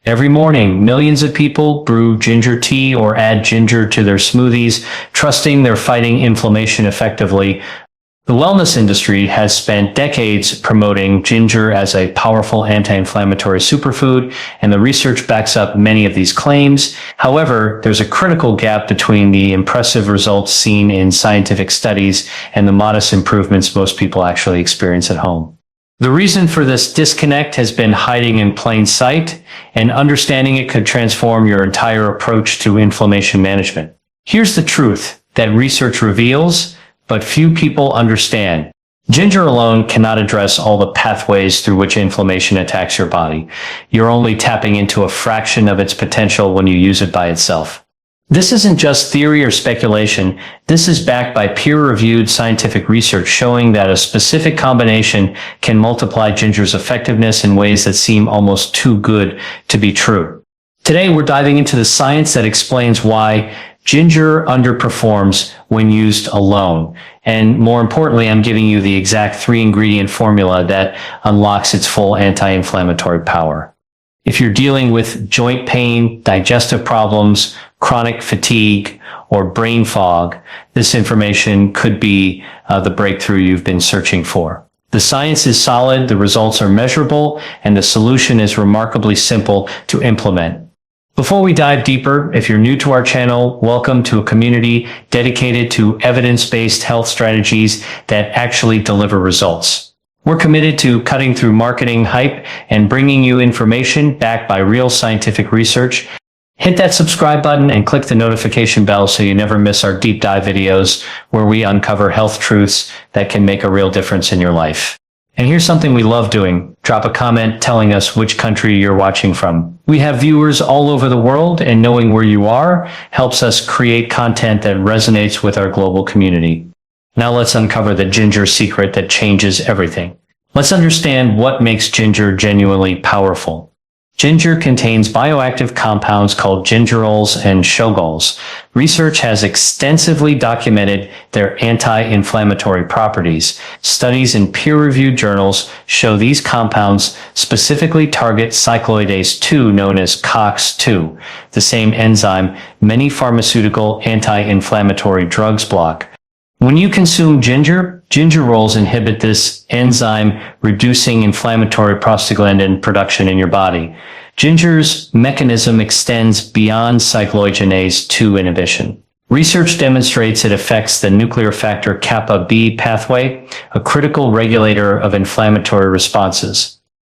Every morning, millions of people brew ginger tea or add ginger to their smoothies, trusting they're fighting inflammation effectively. The wellness industry has spent decades promoting ginger as a powerful anti-inflammatory superfood, and the research backs up many of these claims. However, there's a critical gap between the impressive results seen in scientific studies and the modest improvements most people actually experience at home. The reason for this disconnect has been hiding in plain sight, and understanding it could transform your entire approach to inflammation management. Here's the truth that research reveals, but few people understand. Ginger alone cannot address all the pathways through which inflammation attacks your body. You're only tapping into a fraction of its potential when you use it by itself. This isn't just theory or speculation. This is backed by peer-reviewed scientific research showing that a specific combination can multiply ginger's effectiveness in ways that seem almost too good to be true. Today, we're diving into the science that explains why ginger underperforms when used alone. And more importantly, I'm giving you the exact 3-ingredient formula that unlocks its full anti-inflammatory power. If you're dealing with joint pain, digestive problems, chronic fatigue, or brain fog, this information could be the breakthrough you've been searching for. The science is solid, the results are measurable, and the solution is remarkably simple to implement. Before we dive deeper, if you're new to our channel, welcome to a community dedicated to evidence-based health strategies that actually deliver results. We're committed to cutting through marketing hype and bringing you information backed by real scientific research. Hit that subscribe button and click the notification bell so you never miss our deep dive videos where we uncover health truths that can make a real difference in your life. And here's something we love doing. Drop a comment telling us which country you're watching from. We have viewers all over the world, and knowing where you are helps us create content that resonates with our global community. Now let's uncover the ginger secret that changes everything. Let's understand what makes ginger genuinely powerful. Ginger contains bioactive compounds called gingerols and shogols. Research has extensively documented their anti-inflammatory properties. Studies in peer-reviewed journals show these compounds specifically target cycloidase 2, known as COX-2, the same enzyme many pharmaceutical anti-inflammatory drugs block. When you consume gingerols inhibit this enzyme, reducing inflammatory prostaglandin production in your body. Ginger's mechanism extends beyond cycloogenase 2 inhibition. Research demonstrates it affects the nuclear factor kappa B pathway, a critical regulator of inflammatory responses.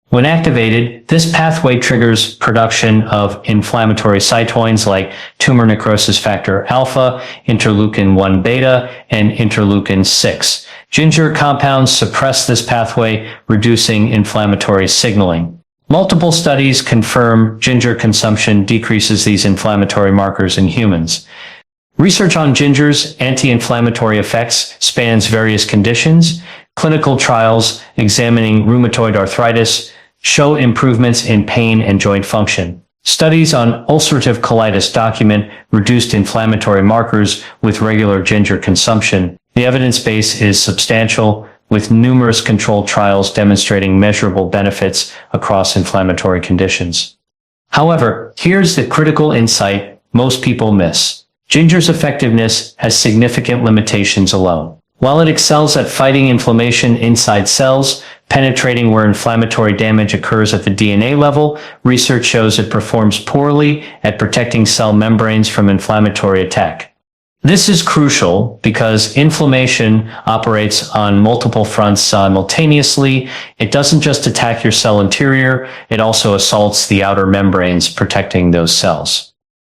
When activated, this pathway triggers production of inflammatory cytokines like tumor necrosis factor alpha, interleukin-1 beta, and interleukin-6. Ginger compounds suppress this pathway, reducing inflammatory signaling. Multiple studies confirm ginger consumption decreases these inflammatory markers in humans. Research on ginger's anti-inflammatory effects spans various conditions. Clinical trials examining rheumatoid arthritis show improvements in pain and joint function. Studies on ulcerative colitis document reduced inflammatory markers with regular ginger consumption. The evidence base is substantial, with numerous controlled trials demonstrating measurable benefits across inflammatory conditions. However, here's the critical insight most people miss. Ginger's effectiveness has significant limitations alone. While it excels at fighting inflammation inside cells, penetrating where inflammatory damage occurs at the DNA level, research shows it performs poorly at protecting cell membranes from inflammatory attack. This is crucial because inflammation operates on multiple fronts simultaneously. It doesn't just attack your cell interior, it also assaults the outer membranes protecting those cells.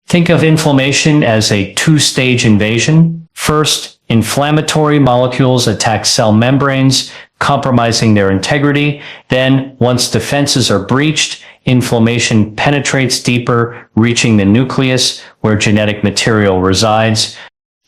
Think of inflammation as a two-stage invasion. First, inflammatory molecules attack cell membranes, compromising their integrity. Then, once defenses are breached, inflammation penetrates deeper, reaching the nucleus where genetic material resides.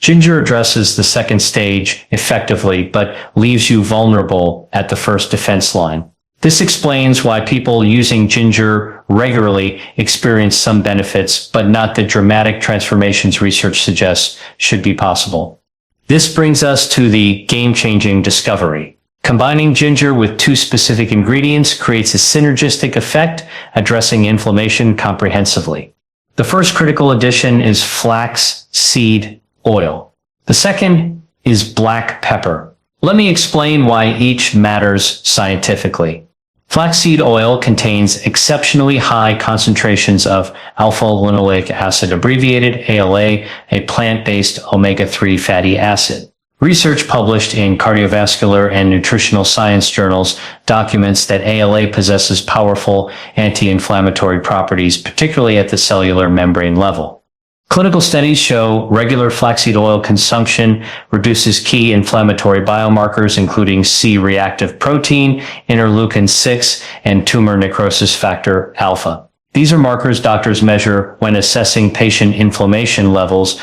Ginger addresses the second stage effectively, but leaves you vulnerable at the first defense line. This explains why people using ginger regularly experience some benefits, but not the dramatic transformations research suggests should be possible. This brings us to the game-changing discovery. Combining ginger with two specific ingredients creates a synergistic effect, addressing inflammation comprehensively. The first critical addition is flax seed oil. The second is black pepper. Let me explain why each matters scientifically. Flaxseed oil contains exceptionally high concentrations of alpha-linoleic acid, abbreviated ALA, a plant-based omega-3 fatty acid. Research published in cardiovascular and nutritional science journals documents that ALA possesses powerful anti-inflammatory properties, particularly at the cellular membrane level. Clinical studies show regular flaxseed oil consumption reduces key inflammatory biomarkers, including C-reactive protein, interleukin-6, and tumor necrosis factor alpha. These are markers doctors measure when assessing patient inflammation levels.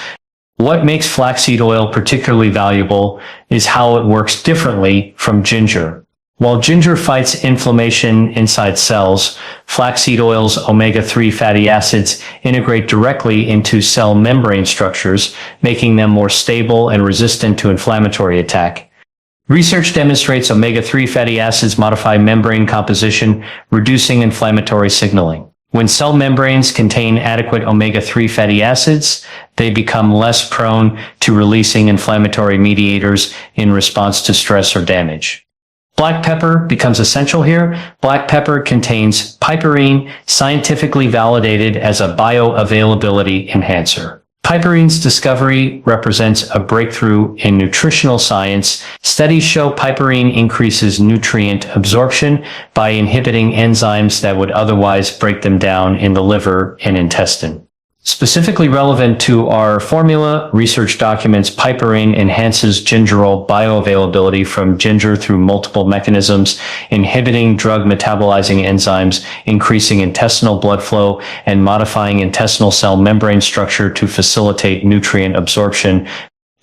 What makes flaxseed oil particularly valuable is how it works differently from ginger. While ginger fights inflammation inside cells, flaxseed oil's omega-3 fatty acids integrate directly into cell membrane structures, making them more stable and resistant to inflammatory attack. Research demonstrates omega-3 fatty acids modify membrane composition, reducing inflammatory signaling. When cell membranes contain adequate omega-3 fatty acids, they become less prone to releasing inflammatory mediators in response to stress or damage. Black pepper becomes essential here. Black pepper contains piperine, scientifically validated as a bioavailability enhancer. Piperine's discovery represents a breakthrough in nutritional science. Studies show piperine increases nutrient absorption by inhibiting enzymes that would otherwise break them down in the liver and intestine. Specifically relevant to our formula, research documents piperine enhances gingerol bioavailability from ginger through multiple mechanisms, inhibiting drug metabolizing enzymes, increasing intestinal blood flow, and modifying intestinal cell membrane structure to facilitate nutrient absorption.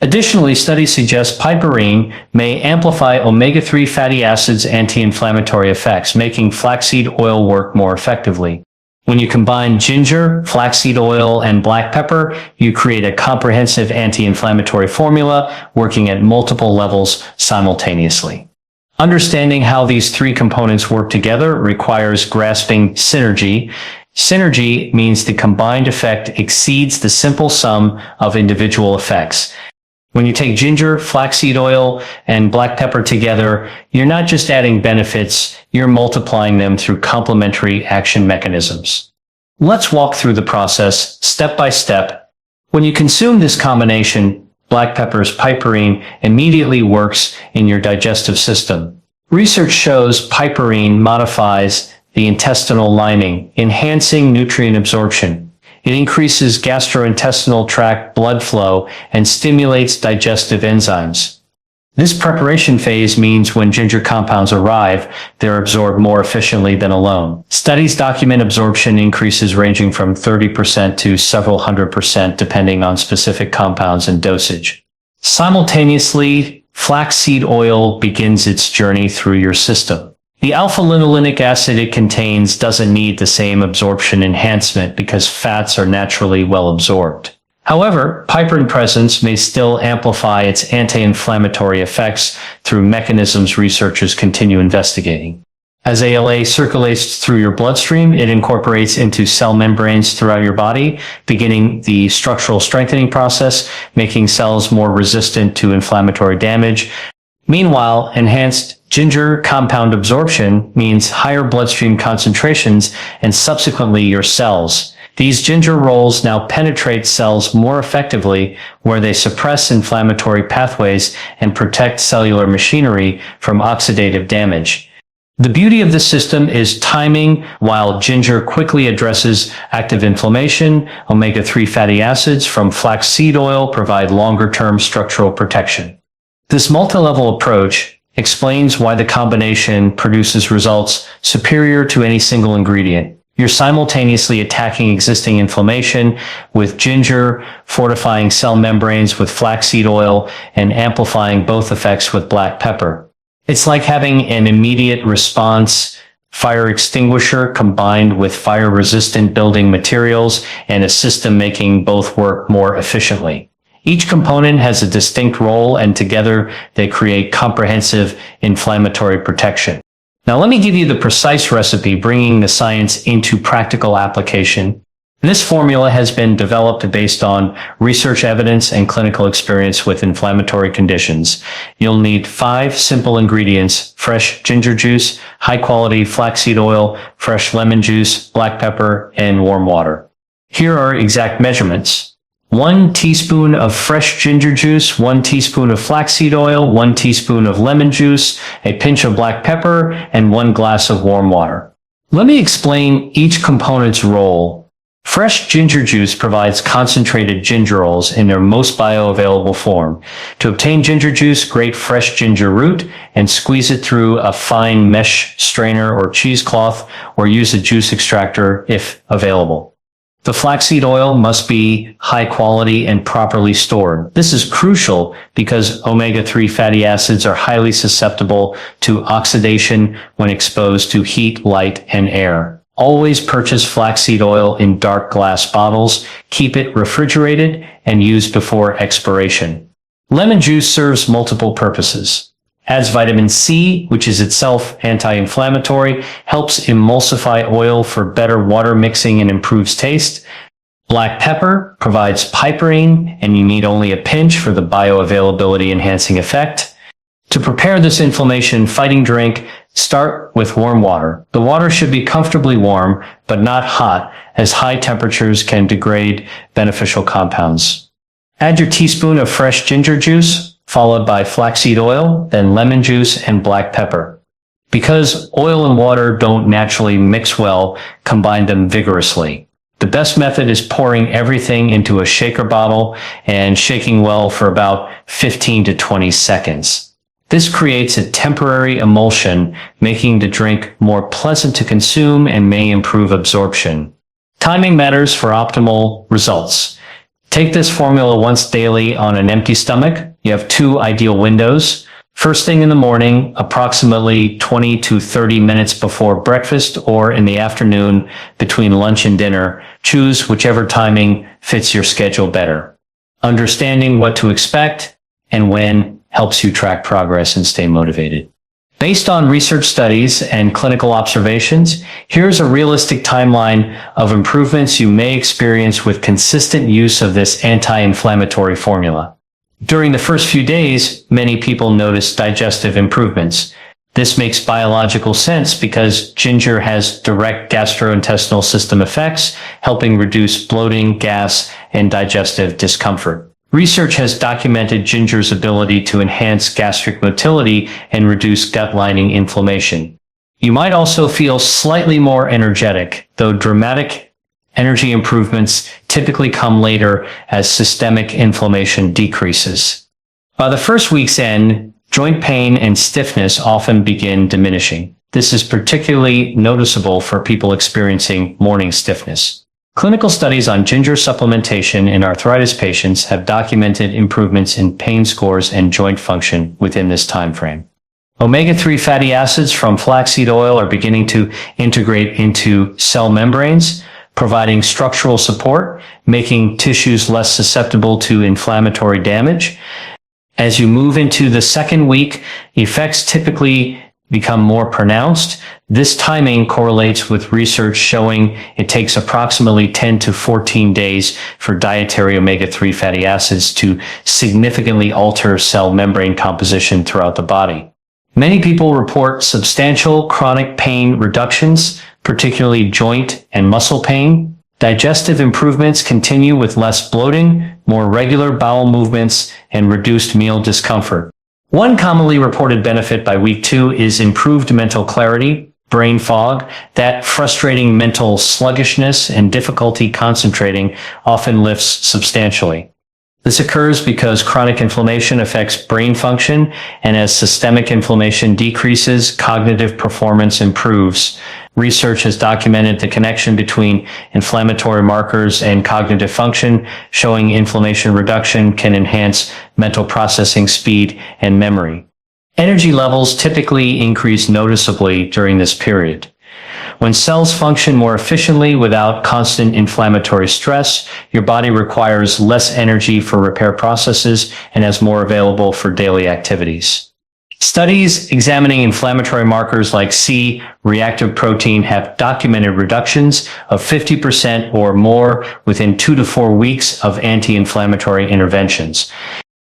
Additionally, studies suggest piperine may amplify omega-3 fatty acids' anti-inflammatory effects, making flaxseed oil work more effectively. When you combine ginger, flaxseed oil, and black pepper, you create a comprehensive anti-inflammatory formula working at multiple levels simultaneously. Understanding how these three components work together requires grasping synergy. Synergy means the combined effect exceeds the simple sum of individual effects. When you take ginger, flaxseed oil, and black pepper together, you're not just adding benefits, you're multiplying them through complementary action mechanisms. Let's walk through the process step by step. When you consume this combination, black pepper's piperine immediately works in your digestive system. Research shows piperine modifies the intestinal lining, enhancing nutrient absorption. It increases gastrointestinal tract blood flow and stimulates digestive enzymes. This preparation phase means when ginger compounds arrive, they're absorbed more efficiently than alone. Studies document absorption increases ranging from 30% to several 100% depending on specific compounds and dosage. Simultaneously, flaxseed oil begins its journey through your system. The alpha-linolenic acid it contains doesn't need the same absorption enhancement because fats are naturally well absorbed. However, piperine presence may still amplify its anti-inflammatory effects through mechanisms researchers continue investigating. As ALA circulates through your bloodstream, it incorporates into cell membranes throughout your body, beginning the structural strengthening process, making cells more resistant to inflammatory damage. Meanwhile, enhanced ginger compound absorption means higher bloodstream concentrations and subsequently your cells. These ginger rolls now penetrate cells more effectively where they suppress inflammatory pathways and protect cellular machinery from oxidative damage. The beauty of the system is timing. While ginger quickly addresses active inflammation, omega-3 fatty acids from flaxseed oil provide longer-term structural protection. This multi-level approach explains why the combination produces results superior to any single ingredient. You're simultaneously attacking existing inflammation with ginger, fortifying cell membranes with flaxseed oil, and amplifying both effects with black pepper. It's like having an immediate response fire extinguisher combined with fire-resistant building materials and a system making both work more efficiently. Each component has a distinct role, and together they create comprehensive inflammatory protection. Now let me give you the precise recipe, bringing the science into practical application. This formula has been developed based on research evidence and clinical experience with inflammatory conditions. You'll need 5 simple ingredients: fresh ginger juice, high-quality flaxseed oil, fresh lemon juice, black pepper, and warm water. Here are exact measurements. 1 teaspoon of fresh ginger juice, 1 teaspoon of flaxseed oil, 1 teaspoon of lemon juice, a pinch of black pepper, and 1 glass of warm water. Let me explain each component's role. Fresh ginger juice provides concentrated gingerols in their most bioavailable form. To obtain ginger juice, grate fresh ginger root and squeeze it through a fine mesh strainer or cheesecloth, or use a juice extractor if available. The flaxseed oil must be high quality and properly stored. This is crucial because omega-3 fatty acids are highly susceptible to oxidation when exposed to heat, light, and air. Always purchase flaxseed oil in dark glass bottles, keep it refrigerated, and use before expiration. Lemon juice serves multiple purposes. Adds vitamin C, which is itself anti-inflammatory, helps emulsify oil for better water mixing and improves taste. Black pepper provides piperine, and you need only a pinch for the bioavailability enhancing effect. To prepare this inflammation-fighting drink, start with warm water. The water should be comfortably warm, but not hot, as high temperatures can degrade beneficial compounds. Add your teaspoon of fresh ginger juice, followed by flaxseed oil, then lemon juice and black pepper. Because oil and water don't naturally mix well, combine them vigorously. The best method is pouring everything into a shaker bottle and shaking well for about 15 to 20 seconds. This creates a temporary emulsion, making the drink more pleasant to consume and may improve absorption. Timing matters for optimal results. Take this formula once daily on an empty stomach. You have 2 ideal windows. First thing in the morning, approximately 20 to 30 minutes before breakfast, or in the afternoon between lunch and dinner. Choose whichever timing fits your schedule better. Understanding what to expect and when helps you track progress and stay motivated. Based on research studies and clinical observations, here's a realistic timeline of improvements you may experience with consistent use of this anti-inflammatory formula. During the first few days, many people notice digestive improvements. This makes biological sense because ginger has direct gastrointestinal system effects, helping reduce bloating, gas, and digestive discomfort. Research has documented ginger's ability to enhance gastric motility and reduce gut lining inflammation. You might also feel slightly more energetic, though dramatic energy improvements typically come later as systemic inflammation decreases. By the first week's end, joint pain and stiffness often begin diminishing. This is particularly noticeable for people experiencing morning stiffness. Clinical studies on ginger supplementation in arthritis patients have documented improvements in pain scores and joint function within this time frame. Omega-3 fatty acids from flaxseed oil are beginning to integrate into cell membranes, providing structural support, making tissues less susceptible to inflammatory damage. As you move into the second week, effects typically become more pronounced. This timing correlates with research showing it takes approximately 10 to 14 days for dietary omega-3 fatty acids to significantly alter cell membrane composition throughout the body. Many people report substantial chronic pain reductions, particularly joint and muscle pain. Digestive improvements continue with less bloating, more regular bowel movements, and reduced meal discomfort. One commonly reported benefit by week 2 is improved mental clarity, brain fog. That frustrating mental sluggishness and difficulty concentrating often lifts substantially. This occurs because chronic inflammation affects brain function, and as systemic inflammation decreases, cognitive performance improves. Research has documented the connection between inflammatory markers and cognitive function, showing inflammation reduction can enhance mental processing speed and memory. Energy levels typically increase noticeably during this period. When cells function more efficiently without constant inflammatory stress, your body requires less energy for repair processes and has more available for daily activities. Studies examining inflammatory markers like C-reactive protein have documented reductions of 50% or more within 2 to 4 weeks of anti-inflammatory interventions.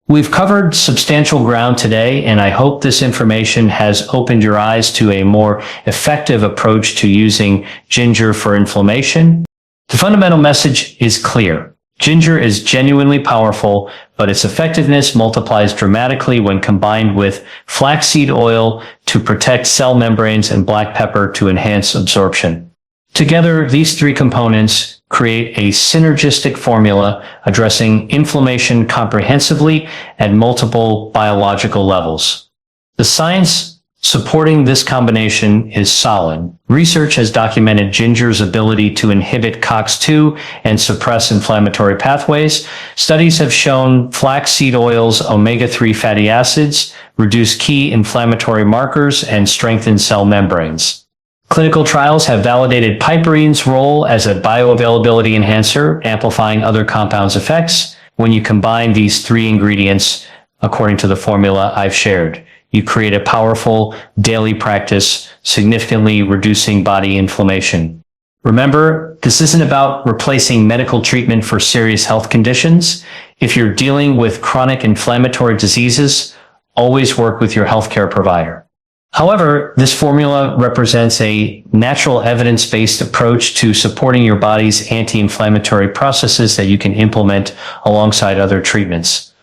We've covered substantial ground today, and I hope this information has opened your eyes to a more effective approach to using ginger for inflammation. The fundamental message is clear. Ginger is genuinely powerful, but its effectiveness multiplies dramatically when combined with flaxseed oil to protect cell membranes and black pepper to enhance absorption. Together, these three components create a synergistic formula addressing inflammation comprehensively at multiple biological levels. The science supporting this combination is solid. Research has documented ginger's ability to inhibit COX-2 and suppress inflammatory pathways. Studies have shown flaxseed oil's omega-3 fatty acids reduce key inflammatory markers and strengthen cell membranes. Clinical trials have validated piperine's role as a bioavailability enhancer, amplifying other compounds' effects. When you combine these three ingredients, according to the formula I've shared, you create a powerful daily practice, significantly reducing body inflammation. Remember, this isn't about replacing medical treatment for serious health conditions. If you're dealing with chronic inflammatory diseases, always work with your healthcare provider. However, this formula represents a natural evidence-based approach to supporting your body's anti-inflammatory processes that you can implement alongside other treatments.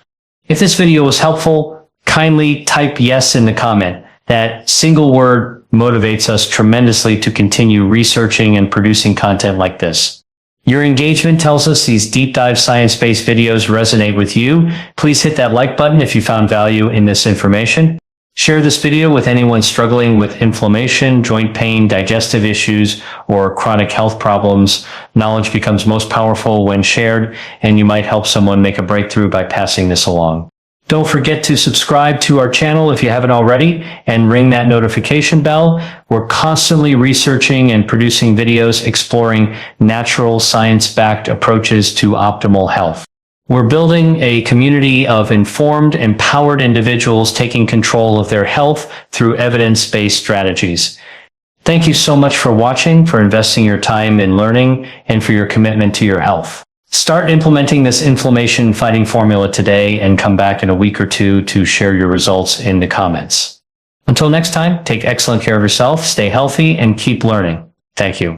If this video was helpful, kindly type yes in the comment. That single word motivates us tremendously to continue researching and producing content like this. Your engagement tells us these deep dive science-based videos resonate with you. Please hit that like button if you found value in this information. Share this video with anyone struggling with inflammation, joint pain, digestive issues, or chronic health problems. Knowledge becomes most powerful when shared, and you might help someone make a breakthrough by passing this along. Don't forget to subscribe to our channel if you haven't already, and ring that notification bell. We're constantly researching and producing videos exploring natural science-backed approaches to optimal health. We're building a community of informed, empowered individuals taking control of their health through evidence-based strategies. Thank you so much for watching, for investing your time in learning, and for your commitment to your health. Start implementing this inflammation-fighting formula today and come back in a week or two to share your results in the comments. Until next time, take excellent care of yourself, stay healthy, and keep learning. Thank you.